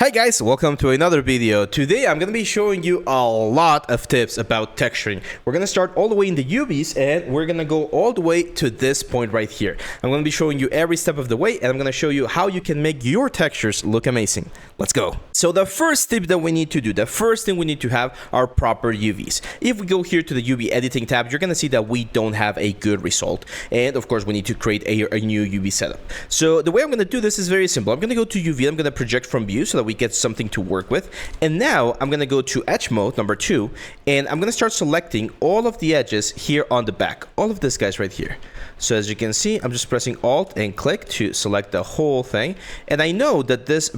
Hi guys, welcome to another video. Today I'm going to be showing you a lot of tips about texturing. We're going to start all the way in the UVs and we're going to go all the way to this point right here. I'm going to be showing you every step of the way and I'm going to show you how you can make your textures look amazing. Let's go. So the first tip that we need to do, the first thing we need to have are proper UVs. If we go here to the UV editing tab, you're going to see that we don't have a good result. And of course we need to create a new UV setup. So the way I'm going to do this is very simple. I'm going to go to UV, I'm going to project from view so that we get something to work with. And now I'm going to go to edge mode number 2 and I'm going to start selecting all of the edges here on the back, all of this guys right here. So as you can see, I'm just pressing Alt and click to select the whole thing. And I know that this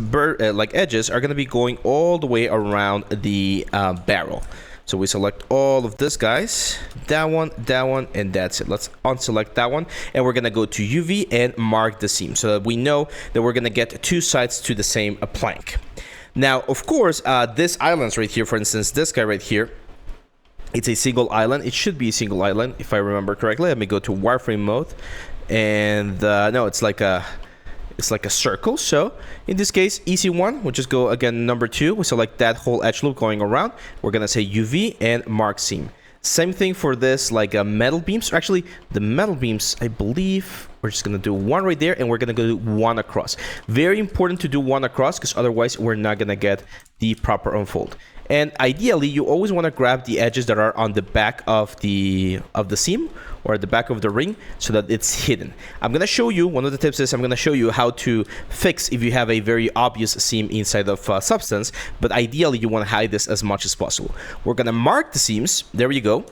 edges are going to be going all the way around the barrel. So we select all of this guys, that one, and that's it. Let's unselect that one. And we're going to go to UV and mark the seam so that we know that we're going to get two sides to the same plank. Now, of course, this islands right here, for instance, this guy right here, it's a single island. It should be a single island, if I remember correctly. Let me go to wireframe mode. And no, it's like a circle. So in this case, easy one, we'll just go again number 2. We select that whole edge loop going around. We're gonna say UV and mark seam. Same thing for this, like metal beams. Actually, the metal beams, I believe we're just gonna do one right there and we're gonna go do one across. Very important to do one across because otherwise we're not gonna get the proper unfold. And ideally, you always want to grab the edges that are on the back of the seam or at the back of the ring so that it's hidden. I'm going to show you, one of the tips is I'm going to show you how to fix if you have a very obvious seam inside of substance, but ideally you want to hide this as much as possible. We're going to mark the seams. There you go.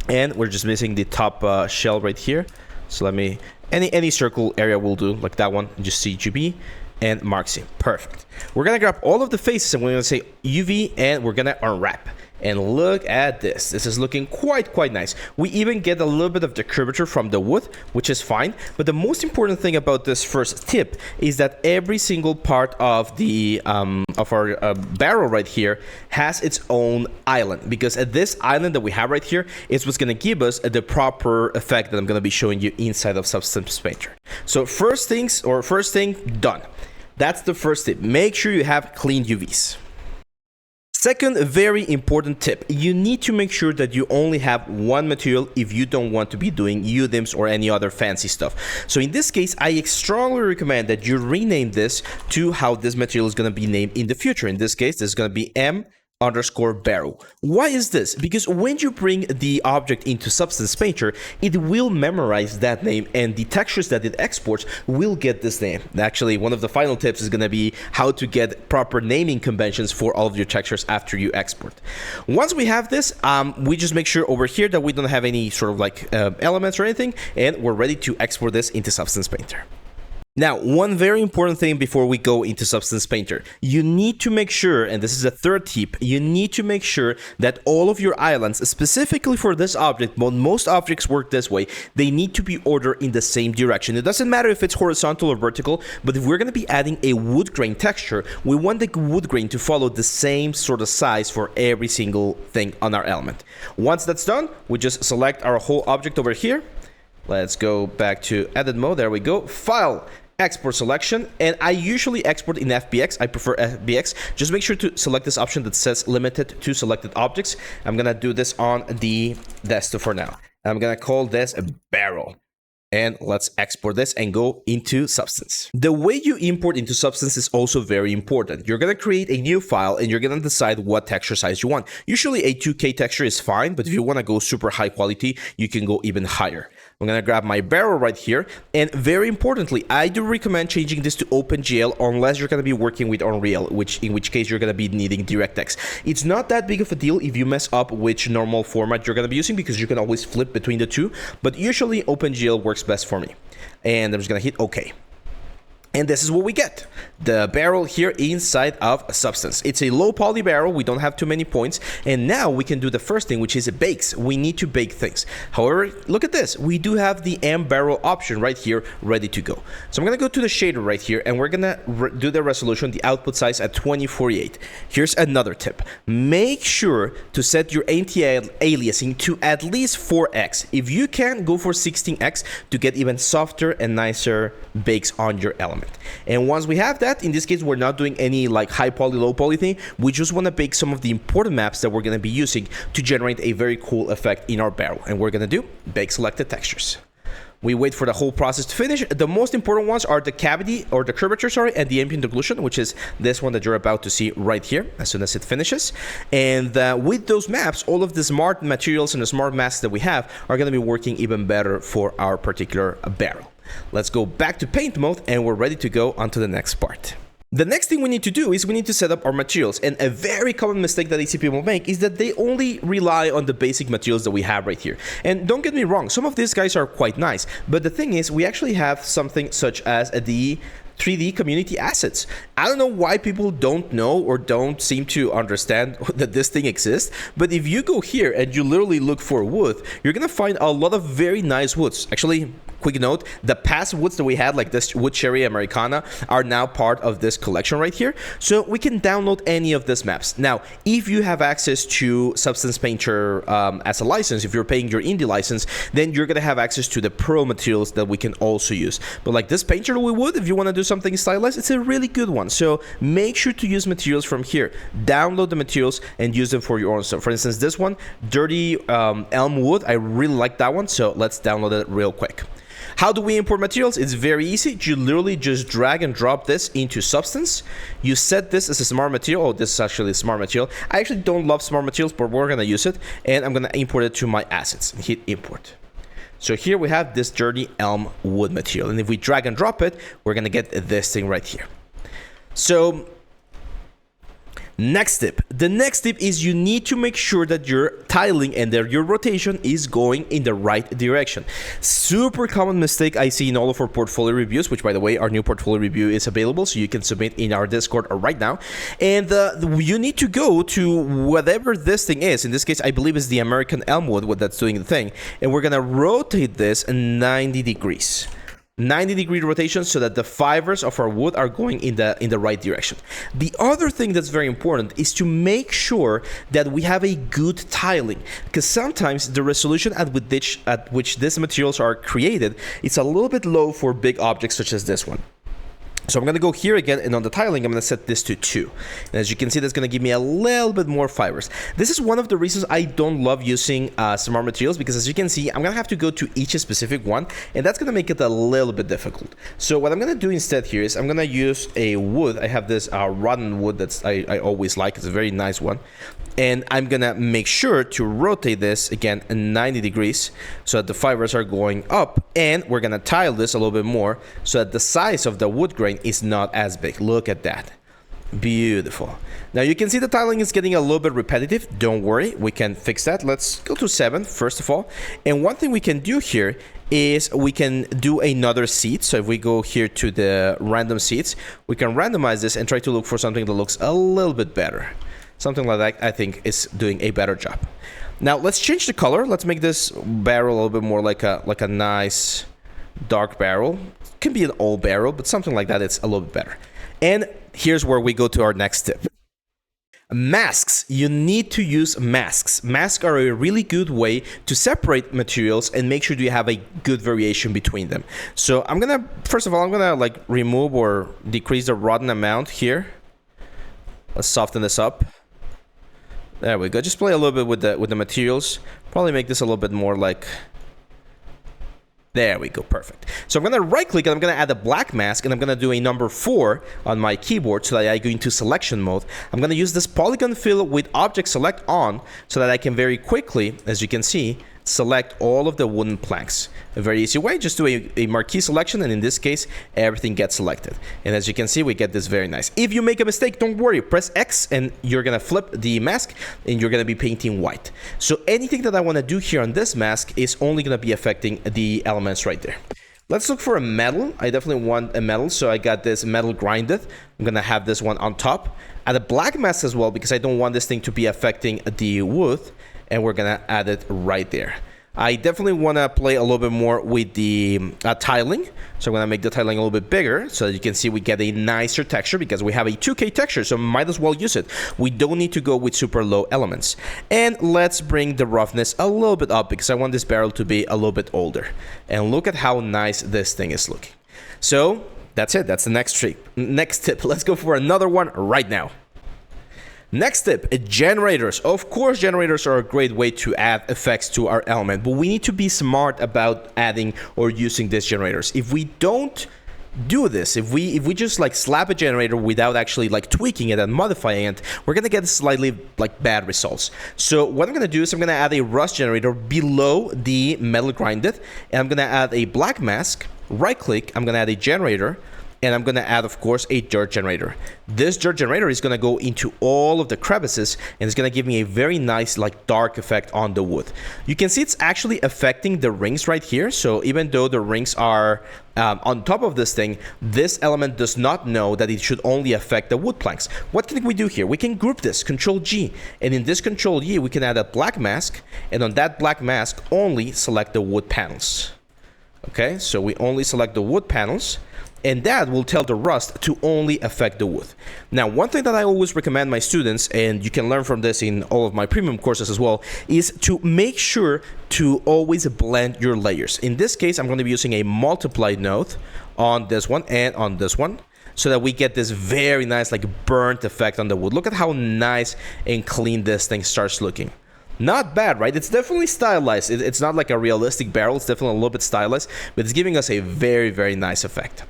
And we're just missing the top shell right here. So let me, any circle area will do, like that one, just CGB. And mark seam. Perfect. We're gonna grab all of the faces and we're gonna say UV and we're gonna unwrap. And look at this. This is looking quite nice. We even get a little bit of the curvature from the wood, which is fine. But the most important thing about this first tip is that every single part of the of our barrel right here has its own island, because this island that we have right here is what's going to give us the proper effect that I'm going to be showing you inside of Substance Painter. So first thing done. That's the first tip. Make sure you have clean UVs. Second, very important tip. You need to make sure that you only have one material if you don't want to be doing UDIMs or any other fancy stuff. So in this case, I strongly recommend that you rename this to how this material is going to be named in the future. In this case, this is going to be M_barrel. Why is this? Because when you bring the object into Substance Painter, it will memorize that name and the textures that it exports will get this name. Actually, one of the final tips is going to be how to get proper naming conventions for all of your textures after you export. Once we have this, we just make sure over here that we don't have any sort of like elements or anything, and we're ready to export this into Substance Painter. Now, one very important thing before we go into Substance Painter, you need to make sure, and this is a third tip, you need to make sure that all of your islands, specifically for this object, but most objects work this way, they need to be ordered in the same direction. It doesn't matter if it's horizontal or vertical, but if we're going to be adding a wood grain texture, we want the wood grain to follow the same sort of size for every single thing on our element. Once that's done, we just select our whole object over here. Let's go back to edit mode. There we go. File. Export selection, and I usually export in FBX. I prefer FBX. Just make sure to select this option that says limited to selected objects. I'm gonna do this on the desktop for now. I'm gonna call this a barrel. And let's export this and go into Substance. The way you import into Substance is also very important. You're going to create a new file and you're going to decide what texture size you want. Usually a 2K texture is fine, but if you want to go super high quality, you can go even higher. I'm going to grab my barrel right here. And very importantly, I do recommend changing this to OpenGL unless you're going to be working with Unreal, in which case you're going to be needing DirectX. It's not that big of a deal if you mess up which normal format you're going to be using, because you can always flip between the two. But usually OpenGL works best for me. And I'm just going to hit OK. And this is what we get. The barrel here inside of Substance. It's a low poly barrel. We don't have too many points. And now we can do the first thing, which is bakes. We need to bake things. However, look at this. We do have the M barrel option right here ready to go. So I'm going to go to the shader right here and we're going to do the resolution, the output size at 2048. Here's another tip. Make sure to set your anti-aliasing to at least 4x. If you can, go for 16x to get even softer and nicer bakes on your element. perfect. And once we have that, in this case, we're not doing any like high poly, low poly thing. We just want to bake some of the important maps that we're going to be using to generate a very cool effect in our barrel. And we're going to do bake selected textures. We wait for the whole process to finish. The most important ones are the cavity, or the curvature, sorry, and the ambient occlusion, which is this one that you're about to see right here as soon as it finishes. And with those maps, all of the smart materials and the smart masks that we have are going to be working even better for our particular barrel. Let's go back to paint mode, and we're ready to go on to the next part. The next thing we need to do is we need to set up our materials, and a very common mistake that AC people make is that they only rely on the basic materials that we have right here. And don't get me wrong, some of these guys are quite nice, but the thing is we actually have something such as the 3D community assets. I don't know why people don't know or don't seem to understand that this thing exists, but if you go here and you literally look for wood, you're gonna find a lot of very nice woods. Actually, quick note, the past woods that we had, like this wood cherry Americana, are now part of this collection right here. So we can download any of these maps. Now, if you have access to Substance Painter as a license, if you're paying your indie license, then you're gonna have access to the pro materials that we can also use. But like this painter we would, if you wanna do something stylized, it's a really good one. So make sure to use materials from here. Download the materials and use them for your own stuff. For instance, this one, Dirty Elm Wood, I really like that one. So let's download it real quick. How do we import materials? It's very easy. You literally just drag and drop this into Substance. You set this as a smart material. Oh, this is actually a smart material. I actually don't love smart materials, but we're gonna use it. And I'm gonna import it to my assets. Hit import. So here we have this Dirty Elm Wood material. And if we drag and drop it, we're gonna get this thing right here. So next tip. The next tip is you need to make sure that your tiling and your rotation is going in the right direction. Super common mistake I see in all of our portfolio reviews, which by the way, our new portfolio review is available, so you can submit in our Discord right now. And you need to go to whatever this thing is. In this case, I believe it's the American Elmwood that's doing the thing. And we're gonna rotate this 90 degrees. 90-degree rotation so that the fibers of our wood are going in the right direction. The other thing that's very important is to make sure that we have a good tiling, because sometimes the resolution at which these materials are created is a little bit low for big objects such as this one. So I'm going to go here again, and on the tiling, I'm going to set this to 2. And as you can see, that's going to give me a little bit more fibers. This is one of the reasons I don't love using smart materials, because as you can see, I'm going to have to go to each specific one, and that's going to make it a little bit difficult. So what I'm going to do instead here is I'm going to use a wood. I have this rotten wood that's I always like. It's a very nice one. And I'm going to make sure to rotate this, again, 90 degrees, so that the fibers are going up. And we're going to tile this a little bit more, so that the size of the wood grain is not as big. Look at that. Beautiful. Now you can see the tiling is getting a little bit repetitive. Don't worry, we can fix that. Let's go to 7 first of all. And one thing we can do here is we can do another seed. So if we go here to the random seeds, we can randomize this and try to look for something that looks a little bit better. Something like that, I think, is doing a better job. Now let's change the color. Let's make this barrel a little bit more like a nice dark barrel. It can be an old barrel, but something like that, it's a little bit better. And here's where we go to our next tip. Masks. You need to use masks. Masks are a really good way to separate materials and make sure you have a good variation between them. So I'm gonna, first of all, I'm gonna like remove or decrease the rotten amount here. Let's soften this up. There we go. Just play a little bit with the materials. Probably make this a little bit more like. There we go, perfect. So I'm gonna right click and I'm gonna add a black mask, and I'm gonna do a number 4 on my keyboard so that I go into selection mode. I'm gonna use this polygon fill with object select on so that I can very quickly, as you can see, select all of the wooden planks. A very easy way, just do a marquee selection, and in this case, everything gets selected. And as you can see, we get this very nice. If you make a mistake, don't worry, press X and you're gonna flip the mask and you're gonna be painting white. So anything that I wanna do here on this mask is only gonna be affecting the elements right there. Let's look for a metal. I definitely want a metal, so I got this metal grinded. I'm gonna have this one on top. Add a black mask as well, because I don't want this thing to be affecting the wood, and we're gonna add it right there. I definitely want to play a little bit more with the tiling, so I'm going to make the tiling a little bit bigger so that you can see we get a nicer texture, because we have a 2K texture, so might as well use it. We don't need to go with super low elements. And let's bring the roughness a little bit up, because I want this barrel to be a little bit older. And look at how nice this thing is looking. So That's it. That's the next tip. Let's go for another one right now. Next tip, generators. Of course, generators are a great way to add effects to our element, but we need to be smart about adding or using these generators. If we don't do this, if we just like slap a generator without actually like tweaking it and modifying it, we're gonna get slightly like bad results. So what I'm gonna do is I'm gonna add a rust generator below the metal grinded, and I'm gonna add a black mask, right click, I'm gonna add a generator, and I'm gonna add, of course, a dirt generator. This dirt generator is gonna go into all of the crevices, and it's gonna give me a very nice like dark effect on the wood. You can see it's actually affecting the rings right here. So even though the rings are on top of this thing, this element does not know that it should only affect the wood planks. What can we do here? We can group this, Control G, and in this Control G, we can add a black mask, and on that black mask, only select the wood panels. Okay, so we only select the wood panels, and that will tell the rust to only affect the wood. Now, one thing that I always recommend my students, and you can learn from this in all of my premium courses as well, is to make sure to always blend your layers. In this case, I'm going to be using a multiplied node on this one and on this one, so that we get this very nice like burnt effect on the wood. Look at how nice and clean this thing starts looking. Not bad, right? It's definitely stylized. It's not like a realistic barrel. It's definitely a little bit stylized, but it's giving us a very, very nice effect.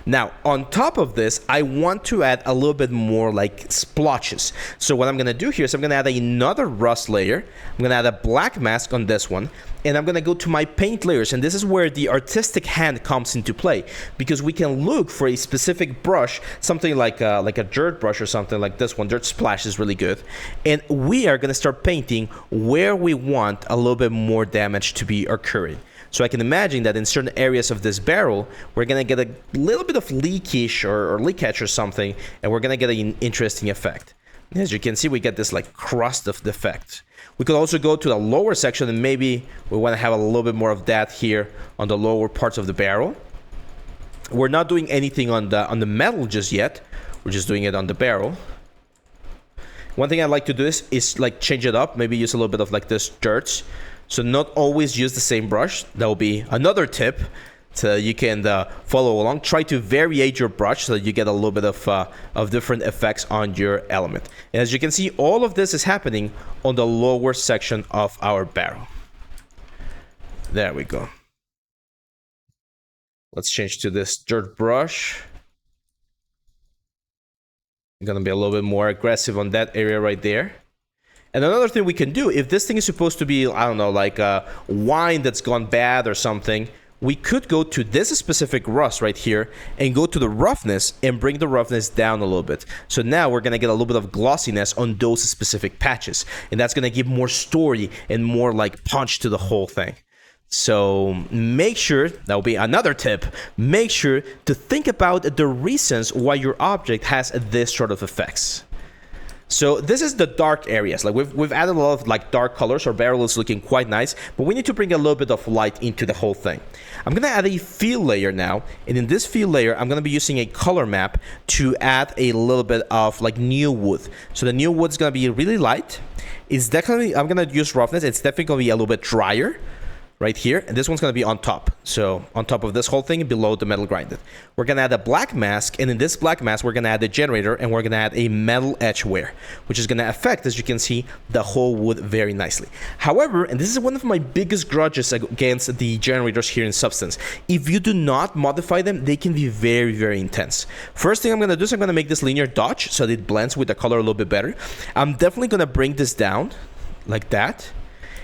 Now, on top of this, I want to add a little bit more like splotches. So what I'm going to do here is I'm going to add another rust layer. I'm going to add a black mask on this one, and I'm going to go to my paint layers. And this is where the artistic hand comes into play, because we can look for a specific brush, something like a dirt brush or something like this one. Dirt splash is really good. And we are going to start painting where we want a little bit more damage to be occurring. So I can imagine that in certain areas of this barrel, we're going to get a little bit of leakage or leakage or something, and we're going to get an interesting effect. And as you can see, we get this like crust of the effect. We could also go to the lower section, and maybe we want to have a little bit more of that here on the lower parts of the barrel. We're not doing anything on the metal just yet. We're just doing it on the barrel. One thing I like to do is like change it up, maybe use a little bit of like this dirt. So not always use the same brush. That will be another tip, so you can follow along. Try to variate your brush so that you get a little bit of different effects on your element. And as you can see, all of this is happening on the lower section of our barrel. There we go. Let's change to this dirt brush. I'm gonna be a little bit more aggressive on that area right there. And another thing we can do, if this thing is supposed to be, I don't know, like wine that's gone bad or something, we could go to this specific rust right here and go to the roughness and bring the roughness down a little bit. So now we're going to get a little bit of glossiness on those specific patches. And that's going to give more story and more like punch to the whole thing. So make sure, that will be another tip, make sure to think about the reasons why your object has this sort of effects. So this is the dark areas. Like we've added a lot of like dark colors. Our barrel is looking quite nice, but we need to bring a little bit of light into the whole thing. I'm gonna add a fill layer now, and in this fill layer, I'm gonna be using a color map to add a little bit of like new wood. So the new wood is gonna be really light. It's definitely, I'm gonna use roughness. It's definitely gonna be a little bit drier right here, and this one's going to be on top. So on top of this whole thing, below the metal grinded. We're going to add a black mask, and in this black mask, we're going to add a generator, and we're going to add a metal edge wear, which is going to affect, as you can see, the whole wood very nicely. However, and this is one of my biggest grudges against the generators here in Substance, if you do not modify them, they can be very, very intense. First thing I'm going to do is I'm going to make this linear dodge so that it blends with the color a little bit better. I'm definitely going to bring this down like that.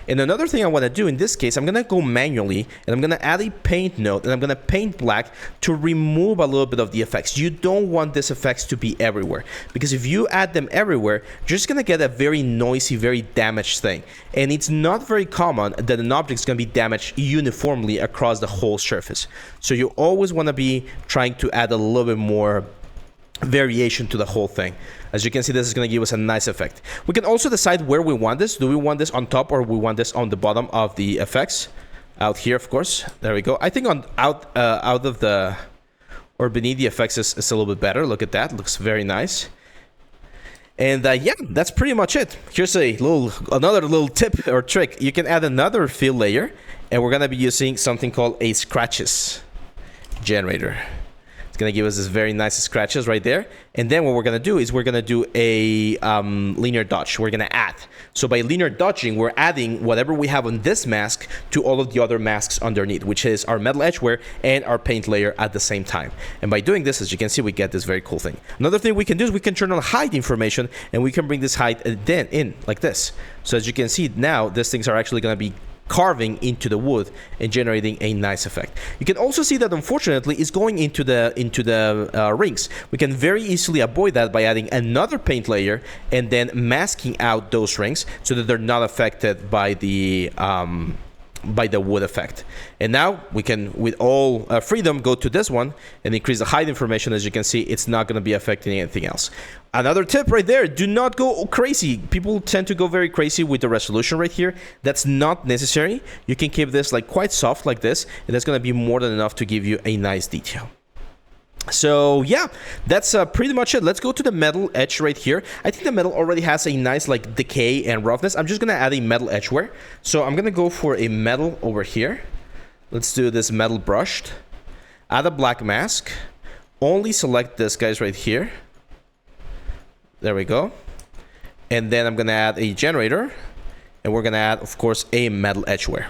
And another thing I want to do in this case, I'm going to go manually, and I'm going to add a paint node, and I'm going to paint black to remove a little bit of the effects. You don't want these effects to be everywhere, because if you add them everywhere, you're just going to get a very noisy, very damaged thing. And it's not very common that an object is going to be damaged uniformly across the whole surface. So you always want to be trying to add a little bit more variation to the whole thing. As you can see, this is going to give us a nice effect. We can also decide where we want this. Do we want this on top, or we want this on the bottom of the effects? Out here, of course. There we go. I think on out of the, or beneath the effects is a little bit better. Look at that. Looks very nice. And yeah, that's pretty much it. Here's another little tip or trick. You can add another fill layer, and we're going to be using something called a scratches generator. gonna give us this very nice scratches right there. And then what we're gonna do is we're gonna do a linear dodge. We're gonna add. So by linear dodging, we're adding whatever we have on this mask to all of the other masks underneath, which is our metal edgeware and our paint layer at the same time. And by doing this, as you can see, we get this very cool thing. Another thing we can do is we can turn on hide information, and we can bring this hide then in like this. So as you can see now, these things are actually gonna be carving into the wood and generating a nice effect. You can also see that unfortunately it's going into the rings. We can very easily avoid that by adding another paint layer and then masking out those rings so that they're not affected by the wood effect. And now we can, with all freedom, go to this one and increase the hide information. As you can see, it's not going to be affecting anything else. Another tip right there, do not go crazy. People tend to go very crazy with the resolution right here. That's not necessary. You can keep this like quite soft like this, and that's going to be more than enough to give you a nice detail. So yeah, that's pretty much it. Let's go to the metal edge right here. I think the metal already has a nice like decay and roughness. I'm just gonna add a metal edgeware. So I'm gonna go for a metal over here. Let's do this metal brushed. Add a black mask. Only select this guys right here. There we go. And then I'm gonna add a generator, and we're gonna add, of course, a metal edgeware.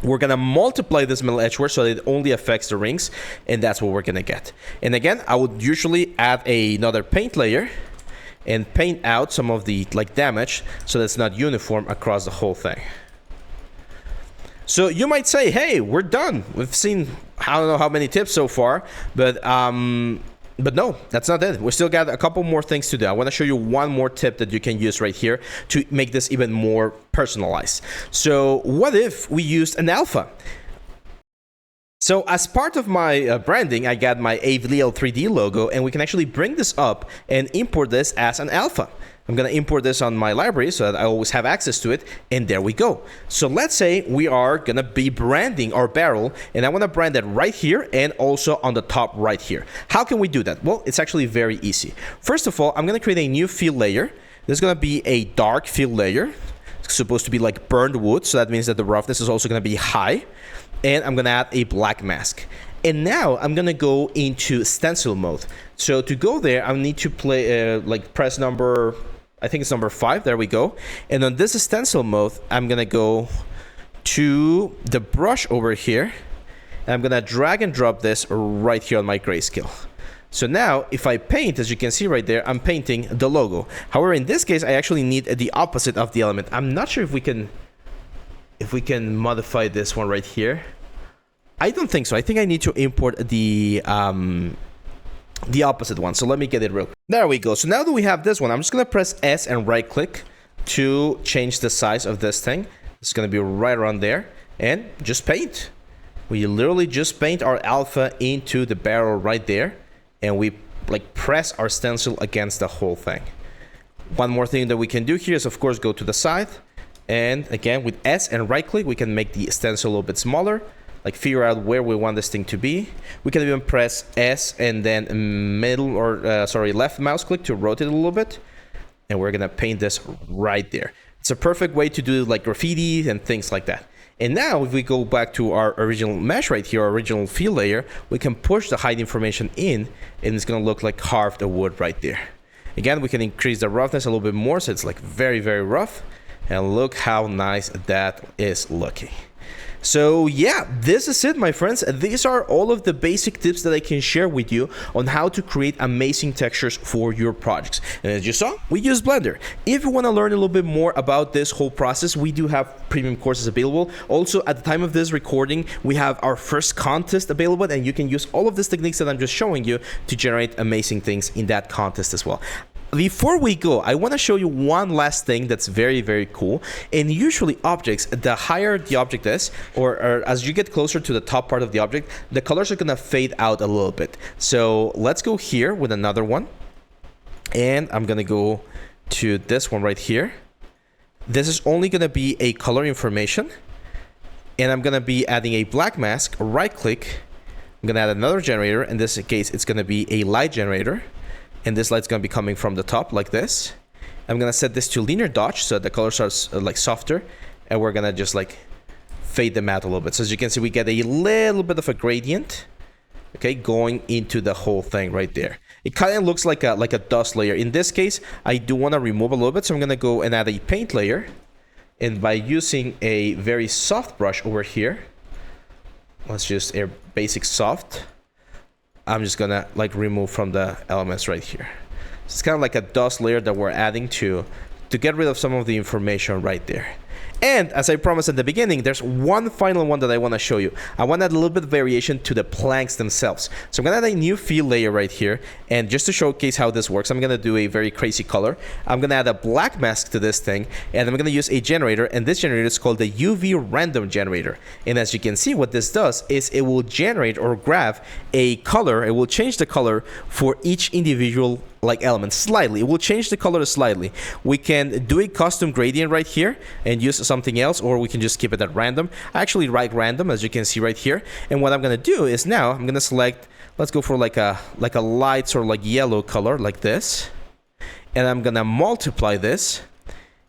We're gonna multiply this metal edgeware so that it only affects the rings, and that's what we're gonna get. And again, I would usually add another paint layer and paint out some of the like damage so that it's not uniform across the whole thing. So you might say, hey, we're done. We've seen I don't know how many tips so far, but no, that's not it. We still got a couple more things to do. I want to show you one more tip that you can use right here to make this even more personalized. So what if we used an alpha? So as part of my branding, I got my Leal 3D logo, and we can actually bring this up and import this as an alpha. I'm going to import this on my library so that I always have access to it, and there we go. So let's say we are going to be branding our barrel, and I want to brand it right here and also on the top right here. How can we do that? Well, it's actually very easy. First of all, I'm going to create a new fill layer. There's going to be a dark fill layer. It's supposed to be like burned wood, so that means that the roughness is also going to be high. And I'm going to add a black mask. And now I'm going to go into stencil mode. So to go there, I need to press number, I think it's number 5. There we go. And on this stencil mode, I'm going to go to the brush over here. And I'm going to drag and drop this right here on my grayscale. So now if I paint, as you can see right there, I'm painting the logo. However, in this case, I actually need the opposite of the element. I'm not sure if we can modify this one right here. I don't think so. I think I need to import the opposite one. So let me get it real quick. There we go. So now that we have this one, I'm just going to press S and right click to change the size of this thing. It's going to be right around there, and just paint. We literally just paint our alpha into the barrel right there, and we like press our stencil against the whole thing. One more thing that we can do here is, of course, go to the side, and again with S and right click, we can make the stencil a little bit smaller. Like figure out where we want this thing to be. We can even press S and then middle or left mouse click to rotate it a little bit, and we're gonna paint this right there. It's a perfect way to do like graffiti and things like that. And now if we go back to our original mesh right here, our original fill layer, we can push the hide information in, and it's gonna look like carved wood right there. Again, we can increase the roughness a little bit more, so it's like very, very rough. And look how nice that is looking. So yeah, this is it, my friends. These are all of the basic tips that I can share with you on how to create amazing textures for your projects. And as you saw, we use Blender. If you want to learn a little bit more about this whole process, we do have premium courses available. Also, at the time of this recording, we have our first contest available, and you can use all of these techniques that I'm just showing you to generate amazing things in that contest as well. Before we go, I want to show you one last thing that's very, very cool. And usually objects, the higher the object is, or as you get closer to the top part of the object, the colors are going to fade out a little bit. So let's go here with another one. And I'm going to go to this one right here. This is only going to be a color information. And I'm going to be adding a black mask, right click. I'm going to add another generator. In this case, it's going to be a light generator. And this light's going to be coming from the top like this. I'm going to set this to linear dodge so the colors are like softer. And we're going to just like fade them out a little bit. So as you can see, we get a little bit of a gradient okay, going into the whole thing right there. It kind of looks like a dust layer. In this case, I do want to remove a little bit, so I'm gonna go and add a paint layer, and by using a very soft brush over here, let's just a basic soft, I'm just gonna like remove from the elements right here. So it's kind of like a dust layer that we're adding to get rid of some of the information right there. And as I promised at the beginning, there's one final one that I want to show you. I want to add a little bit of variation to the planks themselves. So I'm going to add a new fill layer right here. And just to showcase how this works, I'm going to do a very crazy color. I'm going to add a black mask to this thing. And I'm going to use a generator. And this generator is called the UV random generator. And as you can see, what this does is it will generate or grab a color. It will change the color for each individual like element slightly. It will change the color slightly. We can do a custom gradient right here and use something else, or we can just keep it at random. I actually write random, as you can see right here. And what I'm gonna do is now I'm gonna select, let's go for like a light sort of like yellow color like this, and I'm gonna multiply this.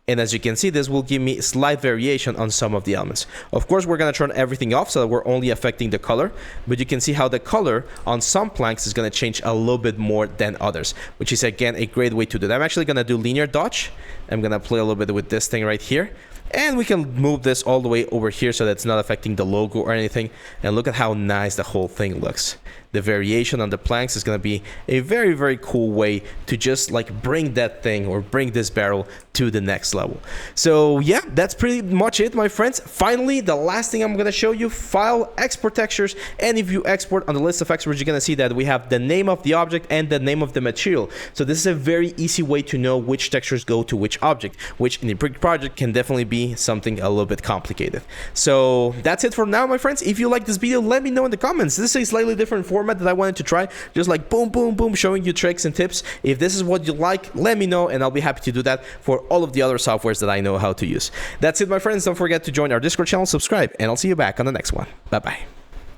And as you can see, this will give me slight variation on some of the elements. Of course, we're going to turn everything off so that we're only affecting the color. But you can see how the color on some planks is going to change a little bit more than others, which is, again, a great way to do that. I'm actually going to do linear dodge. I'm going to play a little bit with this thing right here. And we can move this all the way over here so that it's not affecting the logo or anything. And look at how nice the whole thing looks. The variation on the planks is going to be a very, very cool way to just like bring that thing or bring this barrel to the next level. So yeah, that's pretty much it, my friends. Finally, the last thing I'm going to show you, file, export textures. And if you export on the list of exports, you're going to see that we have the name of the object and the name of the material. So this is a very easy way to know which textures go to which object, which in a big project can definitely be something a little bit complicated. So that's it for now, my friends. If you like this video, let me know in the comments. This is a slightly different format that I wanted to try, just like boom, boom, boom, showing you tricks and tips. If this is what you like, let me know, and I'll be happy to do that for all of the other softwares that I know how to use. That's it, my friends. Don't forget to join our Discord channel, subscribe, and I'll see you back on the next one. Bye-bye.